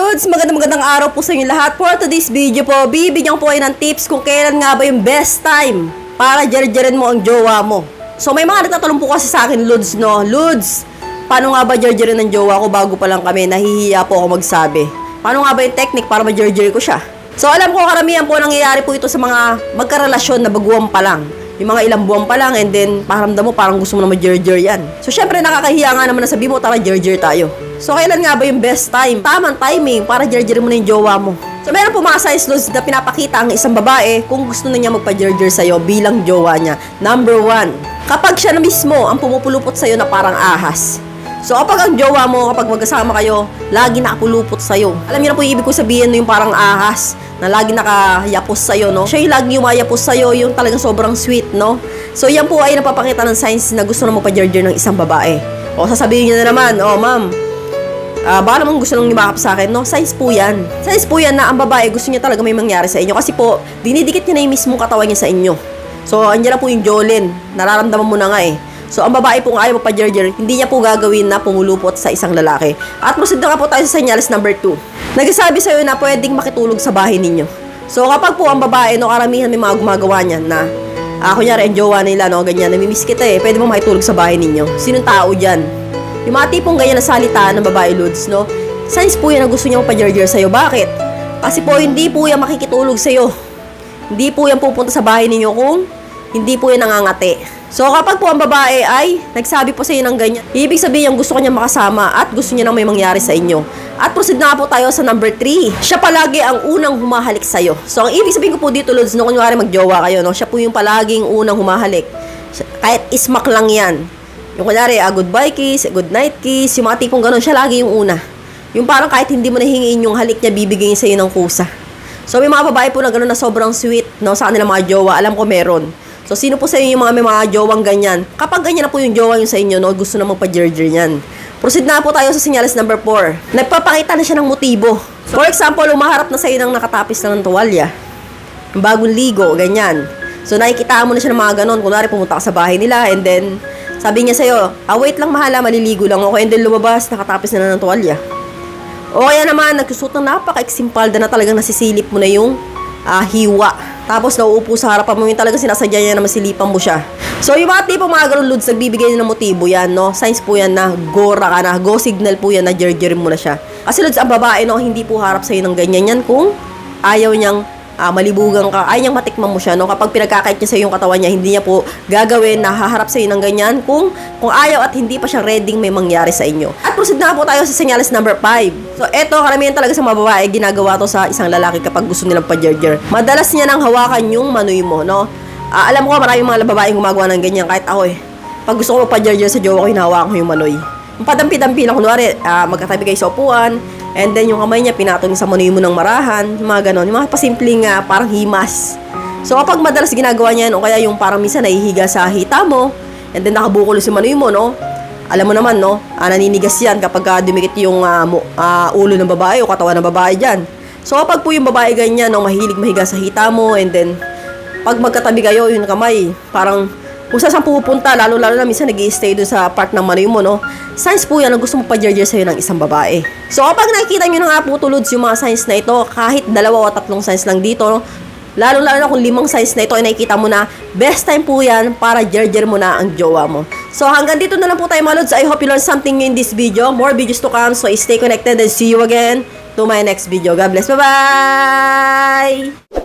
Lods, magandang araw po sa inyo lahat. For today's video po, bibigyan ko po kayo ng tips kung kailan nga ba yung best time para jarjarin mo ang jowa mo. So may mga nagtatanong po kasi sa akin, Lods, no? Lods, paano nga ba jarjarin ang jowa ko bago pa lang kami? Nahihiya po ako magsabi. Paano nga ba yung technique para ma-jarjar ko siya? So alam ko karamihan po nangyayari po ito sa mga magkarelasyon na baguhan pa lang. Yung mga ilang buwan pa lang and then paramdam mo parang gusto mo na ma-jarjar yan. So syempre nakakahiya nga naman na sabi mo, tara jarjar tayo. So kailan nga ba yung best time? Tamang timing para jarjar mo na yung jowa mo. So meron po mga signs, Lods, na pinapakita ang isang babae kung gusto na niya magpa-jarjar sa'yo bilang jowa niya. Number 1, kapag siya na mismo ang pumupulupot sa'yo na parang ahas. So kapag ang jowa mo, kapag magkasama kayo, lagi nakapulupot sa'yo. Alam niyo na po yung ibig ko sabihin, no, yung parang ahas na lagi nakayapos sa'yo, no? Siya yung lagi yumayapos sa'yo, yung talagang sobrang sweet, no? So yan po ay napapakita ng signs na gusto na magpa-jarjar ng isang babae. O sasabihin niya na naman, oh ma'am, baka naman gusto nang limakap sa akin, no? Signs po yan. Signs po yan na ang babae gusto niya talaga may mangyari sa inyo. Kasi po, dinidikit niya na yung mismong katawan niya sa inyo. So, andyan na po yung jolin. Nararamdaman mo na nga eh. So, ang babae pong ayaw magpa-jarjar, hindi niya po gagawin na pumulupot sa isang lalaki. At proceed na nga po tayo sa senyales number 2. Nagsasabi sa'yo na pwedeng makitulog sa bahay ninyo. So, kapag po ang babae, no, karamihan may mga gumagawa niyan na, kunyari, ang jowa nila, no, ganyan, namimiss kita eh, pwede mo makitulog sa bahay ninyo. Sinong tao dyan? Yung mga tipong ganyan na salita ng babae, Lods, no? Signs po yan na gusto niya magpa-jarjar sa'yo. Bakit? Kasi po, hindi po yan makikitulog sa'yo. Hindi po yan pupunta sa bahay ninyo kung hindi po yan nangangati. So, kapag po ang babae ay nagsabi po sa iyo ng ganyan, ibig sabihin yung gusto kanya makasama at gusto niya nang may mangyari sa inyo. At proceed na po tayo sa number 3. Siya palagi ang unang humahalik sa iyo. So, ang ibig sabihin ko po dito, Lods, no, kunyari magjowa kayo, no, siya po yung palaging unang humahalik. Kahit ismak lang yan. Yung kunyari, goodbye kiss, good night kiss, yung mga tipong ganun, siya lagi yung una. Yung parang kahit hindi mo nahingiin yung halik niya, bibigyan niya sa iyo ng kusa. So, may mga babae po na ganun na sobrang sweet, no, sa kanilang mga jowa. Alam ko meron. So, sino po sa inyo yung mga may mga jowang ganyan? Kapag ganyan na po yung jowa yung sa inyo, no, gusto na magpa-jarjar yan. Proceed na po tayo sa senyales number 4. Nagpapakita na siya ng motibo. For example, umaharap na sa iyo ng nakatapis na ng tuwalya. Bagong ligo, ganyan. So, nakikita mo na siya ng mga ganon. Kunwari, pumunta ka sa bahay nila and then, sabi niya sa'yo, wait lang mahala, maliligo lang ako. And then, lumabas, nakatapis na ng tuwalya. O kaya naman, nagsusot ng napaka-eksimpalda na talagang nasisilip mo na yung hiwa. Tapos nauupo sa harapan mo, yung talagang sinasadya niya na masilipan mo siya. So yung mga tipong mga ganun, Lods, nagbibigay niya ng motibo yan, no? Signs po yan na gora ka na, go signal po yan na jarjarin mo na siya. Kasi, Lods, ang babae, no, hindi po harap sa'yo ng ganyan yan kung ayaw niyang malibugan ka, ayaw niyang matikman mo siya, no? Kapag pinagkakait niya sa yung katawan niya, hindi niya po gagawin na haharap sa'yo ng ganyan kung ayaw at hindi pa siya ready may mangyari sa inyo. At proceed na po tayo sa senyales number 5. So eto, karamihan talaga sa mga babae, ginagawa to sa isang lalaki kapag gusto nilang pa-jarjar. Madalas niya nang hawakan yung manoy mo, no? Alam ko maraming mga babae gumagawa ng ganyan, kahit ako eh. Pag gusto ko pa-jarjar sa jowa ko, hinahawakan ko yung manoy. Yung padampi-dampi lang, kunwari, magkatabi kayo sa upuan, and then yung kamay niya pinatong sa manoy mo ng marahan, mga ganon, yung mga pasimpleng parang himas. So kapag madalas ginagawa niya yan, o kaya yung parang minsan nahihiga sa hita mo, and then nakabukulo si manoy mo, no? Alam mo naman, no? Naninigas yan kapag dumikit yung ulo ng babae o katawan ng babae dyan. So kapag po yung babae ganyan, no, mahilig mahiga sa hita mo, and then pag magkatabi kayo, yung kamay, parang kung saan pupunta, lalo-lalo na minsan nag-i-stay doon sa part ng manoy mo, no? Signs po yan na gusto mo pa-jarjar sa'yo ng isang babae. So, kapag nakikita nyo na nga po, Lods, yung mga signs na ito, kahit 2 o 3 signs lang dito, no? Lalo-lalo na kung 5 signs na ito ay nakikita mo na, best time po yan para jarjar mo na ang jowa mo. So, hanggang dito na lang po tayo, mga Lods. I hope you learned something new in this video. More videos to come, so stay connected and see you again to my next video. God bless. Bye-bye!